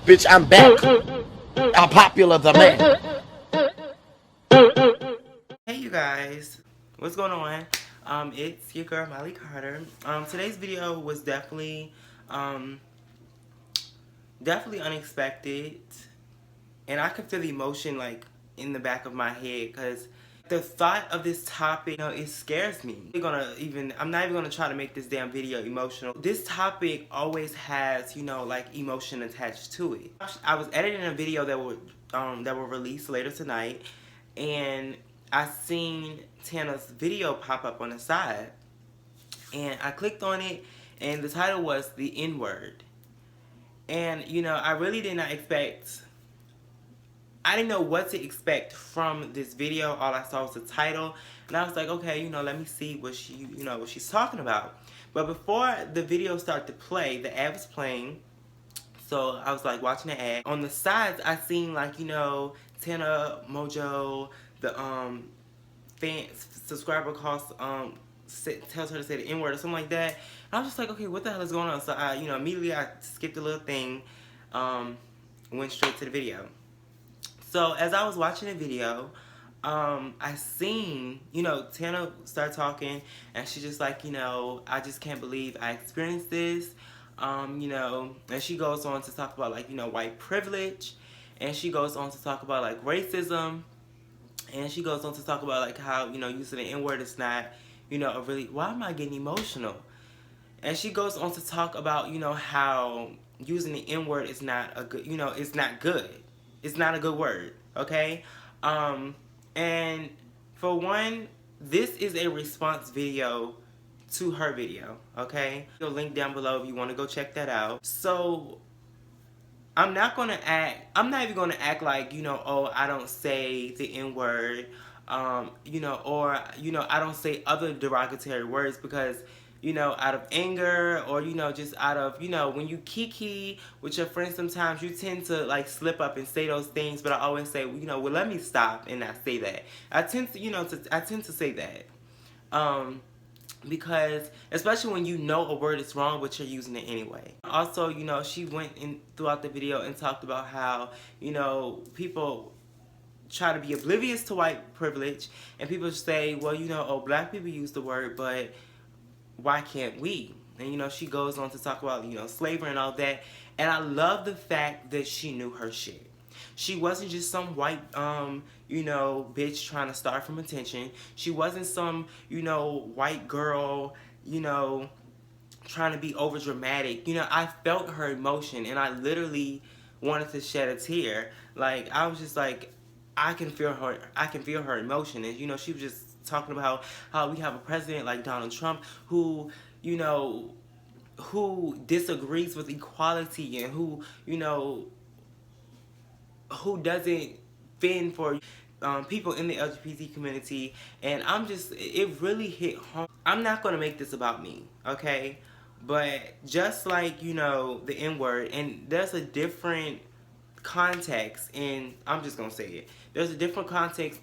Bitch, I'm back. I'm popular the man. Hey you guys, what's going on? It's your girl Miley Carter. Today's video was um, definitely unexpected, and I could feel the emotion like in the back of my head because the thought of this topic, it scares me. I'm not even gonna try to make this damn video emotional. This topic always has, like emotion attached to it. I was editing a video that will release later tonight, and I seen Tana's video pop up on the side, and I clicked on it, and the title was the N-word. And I really did not expect. I didn't know what to expect from this video. All I saw was the title, and I was like, okay, let me see what what she's talking about. But before the video started to play, the ad was playing. So I was like watching the ad. On the sides, I seen like, Tana Mongeau, the subscriber cost tells her to say the N-word or something like that. And I was just like, okay, what the hell is going on? So I, immediately I skipped a little thing, went straight to the video. So as I was watching the video, I seen, Tana start talking, and she's just like, I just can't believe I experienced this, and she goes on to talk about like, white privilege, and she goes on to talk about like racism, and she goes on to talk about like how, using the N-word is not, a really, why am I getting emotional? And she goes on to talk about, how using the N-word is not a good, it's not good. It's not a good word, okay? And for one, this is a response video to her video, okay? The link down below if you want to go check that out. So I'm not even gonna act like, oh, I don't say the N-word, or, I don't say other derogatory words because, out of anger or, just out of, when you kiki with your friends sometimes you tend to like slip up and say those things, but I always say, well, let me stop and not say that. I tend to say that. Because especially when a word is wrong but you're using it anyway. Also, she went in throughout the video and talked about how, people try to be oblivious to white privilege, and people say, well, oh, black people use the word, but why can't we? And she goes on to talk about, slavery and all that. And I love the fact that she knew her shit. She wasn't just some white, bitch trying to start from attention. She wasn't some, white girl, trying to be over dramatic. I felt her emotion, and I literally wanted to shed a tear. Like, I was just like, I can feel her emotion. And she was just talking about how we have a president like Donald Trump who disagrees with equality, and who doesn't fend for people in the LGBT community. And it really hit home. I'm not going to make this about me, okay? But just like, the N-word, and there's a different context in, I'm just going to say it. There's a different context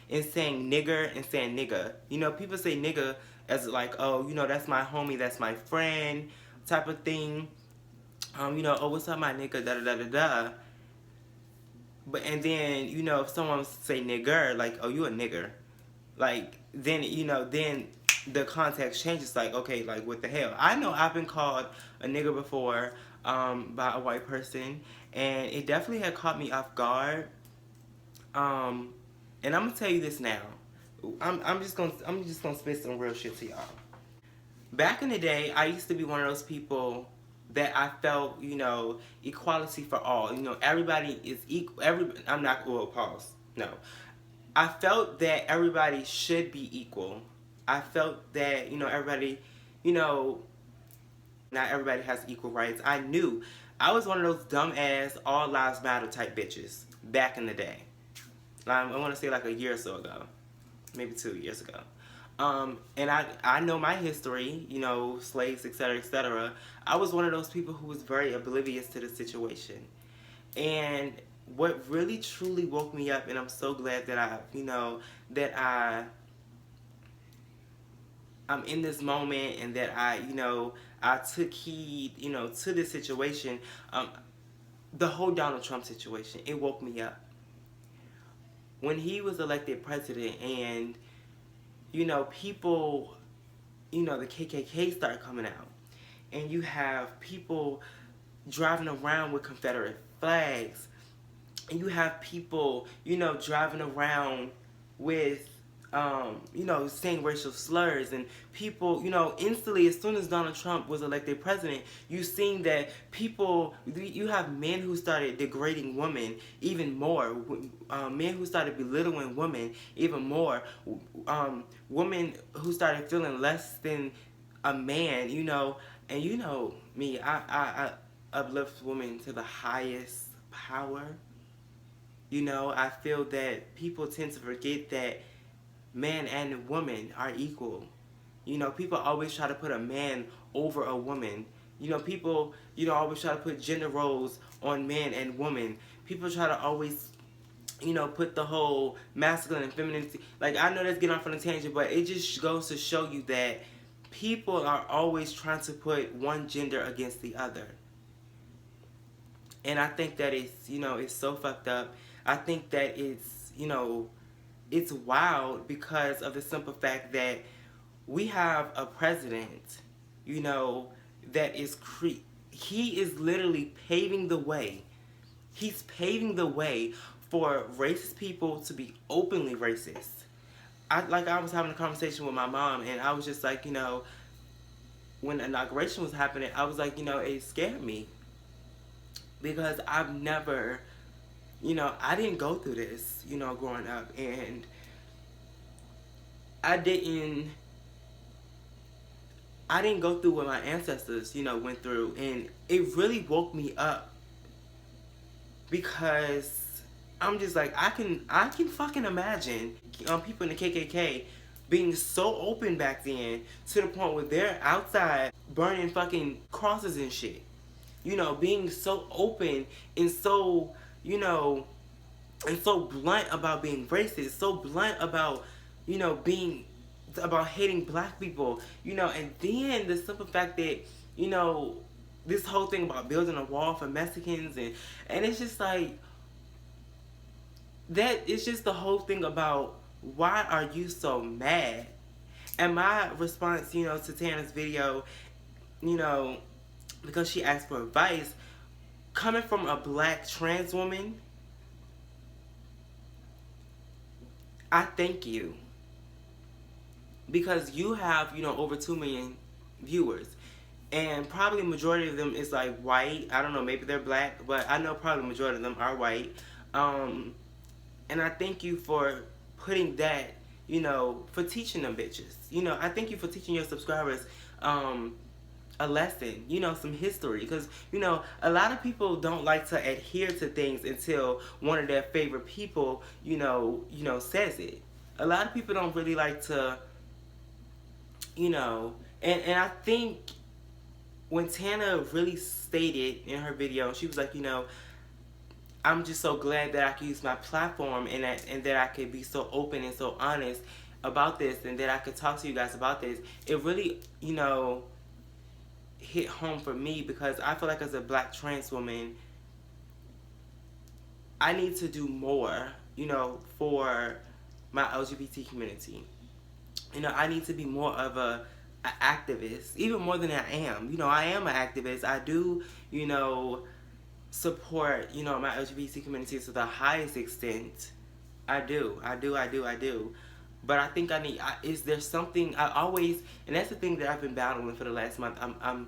in saying nigger and saying nigga. People say nigga as like, oh, that's my homie, that's my friend type of thing. Oh, what's up, my nigga, da da da da da. But and then if someone say nigger, like, oh, you a nigger, like, then then the context changes. Like, okay, like, what the hell? I know I've been called a nigger before by a white person, and it definitely had caught me off guard. And I'm gonna tell you this now. I'm just gonna spit some real shit to y'all. Back in the day, I used to be one of those people that I felt, equality for all. Everybody is equal. I'm not, well, pause. No. I felt that everybody should be equal. I felt that, everybody, not everybody has equal rights. I knew. I was one of those dumbass all lives matter type bitches back in the day. I want to say like a year or so ago. Maybe 2 years ago. And I know my history, slaves, etc., etc. I was one of those people who was very oblivious to the situation. And what really truly woke me up, and I'm so glad that I'm in this moment, and that I took heed, you know, to this situation. The whole Donald Trump situation, it woke me up. When he was elected president and, you know, people, you know, the KKK started coming out. And you have people driving around with Confederate flags. And you have people, you know, driving around with, you know, saying racial slurs. And people, you know, instantly, as soon as Donald Trump was elected president, you seen that people, you have men who started degrading women even more. Men who started belittling women even more. Women who started feeling less than a man, you know. And you know me, I uplift women to the highest power. You know, I feel that people tend to forget that man and woman are equal. You know, people always try to put a man over a woman. You know, people, you know, always try to put gender roles on men and women. People try to always, you know, put the whole masculine and femininity. Like, I know that's getting off on a tangent, but it just goes to show you that people are always trying to put one gender against the other. And I think that it's, you know, it's so fucked up. I think that it's, you know, it's wild because of the simple fact that we have a president, you know, that is he is literally paving the way. He's paving the way for racist people to be openly racist. I was having a conversation with my mom, and I was just like, you know, when the inauguration was happening, I was like, you know, it scared me. Because I've never, you know, I didn't go through this, you know, growing up. And I didn't go through what my ancestors, you know, went through. And it really woke me up. Because I'm just like, I can fucking imagine people in the KKK being so open back then to the point where they're outside burning fucking crosses and shit. You know, being so open and so, you know, and so blunt about being racist, so blunt about, you know, about hating black people, you know, and then the simple fact that, you know, this whole thing about building a wall for Mexicans, and it's just like, that is just the whole thing about, why are you so mad? And my response, you know, to Tana's video, you know, because she asked for advice, coming from a black trans woman, I thank you. Because you have, you know, over 2 million viewers. And probably a majority of them is like white. I don't know, maybe they're black, but I know probably the majority of them are white. And I thank you for putting that, you know, for teaching them bitches. You know, I thank you for teaching your subscribers a lesson, you know, some history. Because, you know, a lot of people don't like to adhere to things until one of their favorite people, you know, says it. A lot of people don't really like to, you know, and I think when Tana really stated in her video, she was like, you know, I'm just so glad that I could use my platform and that I could be so open and so honest about this, and that I could talk to you guys about this. It really, you know, hit home for me, because I feel like as a black trans woman, I need to do more, you know, for my LGBT community. You know, I need to be more of a activist, even more than I am. You know, I am an activist. I do, you know, support, you know, my LGBT community to the highest extent. I do. But I think is there something I always, and that's the thing that I've been battling for the last month. I'm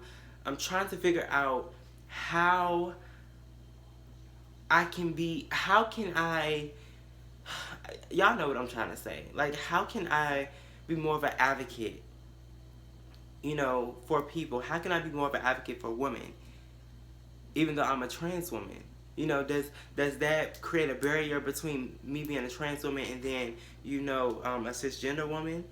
trying to figure out how can I, y'all know what I'm trying to say. Like, how can I be more of an advocate, you know, for people? How can I be more of an advocate for women, even though I'm a trans woman? You know, does that create a barrier between me being a trans woman and then, you know, a cisgender woman?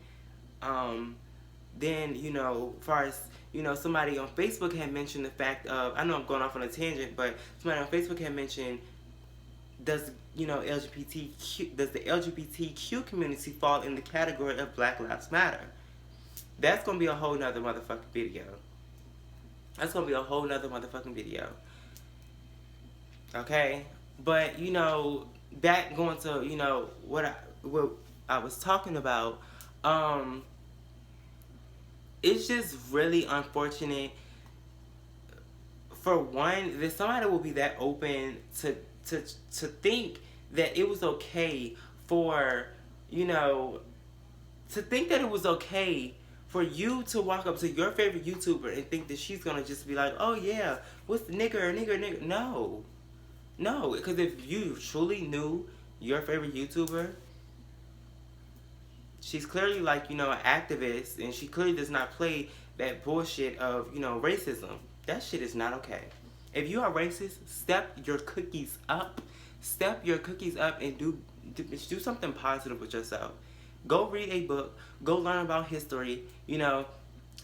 Then, you know, as far as, you know, somebody on Facebook had mentioned the fact of, I know I'm going off on a tangent, but somebody on Facebook had mentioned, does the LGBTQ community fall in the category of Black Lives Matter? That's gonna be a whole nother motherfucking video. That's gonna be a whole nother motherfucking video. Okay? But, you know, back going to, you know, what I was talking about, it's just really unfortunate. For one, that somebody will be that open to think that it was okay for, you know, to think that it was okay for you to walk up to your favorite YouTuber and think that she's gonna just be like, oh yeah, what's the nigger? No. No, because if you truly knew your favorite YouTuber, she's clearly like, you know, an activist, and she clearly does not play that bullshit of, you know, racism. That shit is not okay. If you are racist, step your cookies up. Step your cookies up and do something positive with yourself. Go read a book. Go learn about history, you know.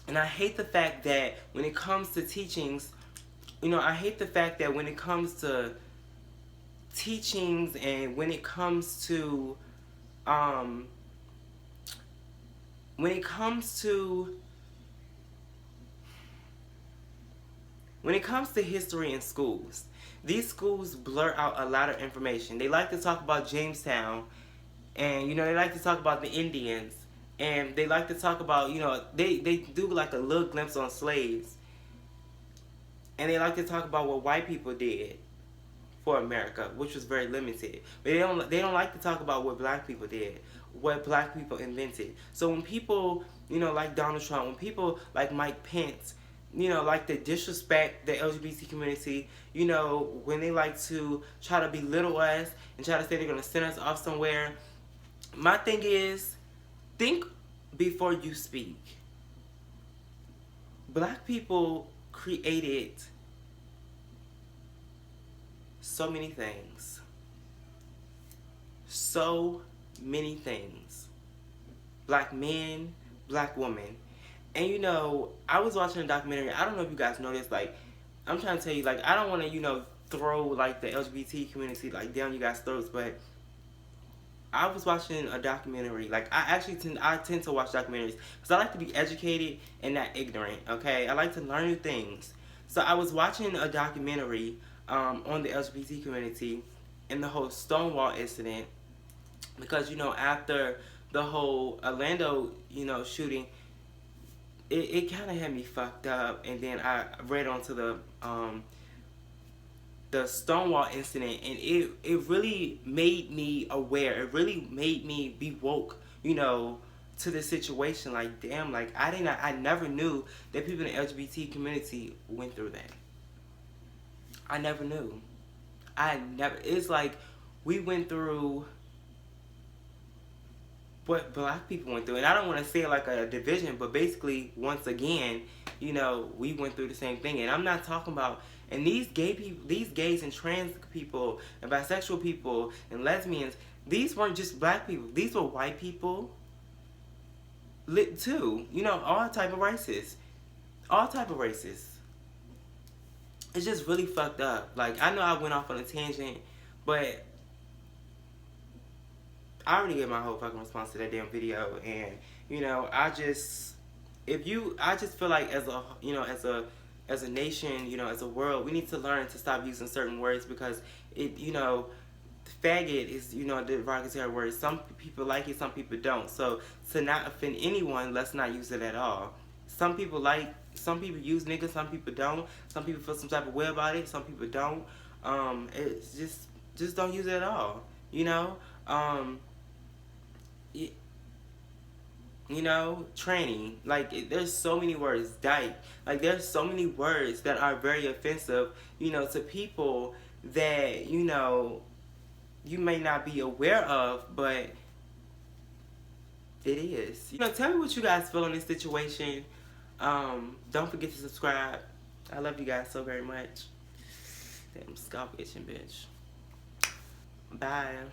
And I hate the fact that when it comes to teachings, you know, I hate the fact that when it comes to teachings and when it comes to when it comes to history in schools, these schools blur out a lot of information. They like to talk about Jamestown, and, you know, they like to talk about the Indians, and they like to talk about, you know, they do like a little glimpse on slaves, and they like to talk about what white people did for America, which was very limited. But they don't like to talk about what black people did, what black people invented. So when people, you know, like Donald Trump, when people like Mike Pence, you know, like to disrespect the LGBT community, you know, when they like to try to belittle us and try to say they're going to send us off somewhere, my thing is, think before you speak. Black people created so many things. So many things. Black men, black women. And, you know, I was watching a documentary. I don't know if you guys know this. Like, I'm trying to tell you, like, I don't want to, you know, throw, like, the LGBT community, like, down you guys' throats. But I was watching a documentary. Like, I tend to watch documentaries because I like to be educated and not ignorant, okay? I like to learn new things. So I was watching a documentary on the LGBT community and the whole Stonewall incident, because, you know, after the whole Orlando, you know, shooting, it kind of had me fucked up. And then I read onto the Stonewall incident, and it really made me aware. It really made me be woke, you know, to the situation. Like, damn, like, I never knew that people in the LGBT community went through that. I never knew. It's like we went through what black people went through. And I don't want to say it like a division, but basically, once again, you know, we went through the same thing. And I'm not talking about, and these gays and trans people and bisexual people and lesbians, these weren't just black people. These were white people too. You know, all type of races. All type of races. It's just really fucked up. Like, I know I went off on a tangent, but I already gave my whole fucking response to that damn video. And, you know, I just feel like as a, you know, as a nation, you know, as a world, we need to learn to stop using certain words, because it, you know, faggot is, you know, a derogatory word. Some people like it, some people don't. So to not offend anyone, let's not use it at all. Some people use niggas, some people don't. Some people feel some type of way about it, some people don't. It's just don't use it at all. You know? You know, tranny. Like, there's so many words. Dyke. Like, there's so many words that are very offensive, you know, to people that, you know, you may not be aware of, but it is. You know, tell me what you guys feel on this situation. Don't forget to subscribe. I love you guys so very much. Damn scalp itching, bitch. Bye.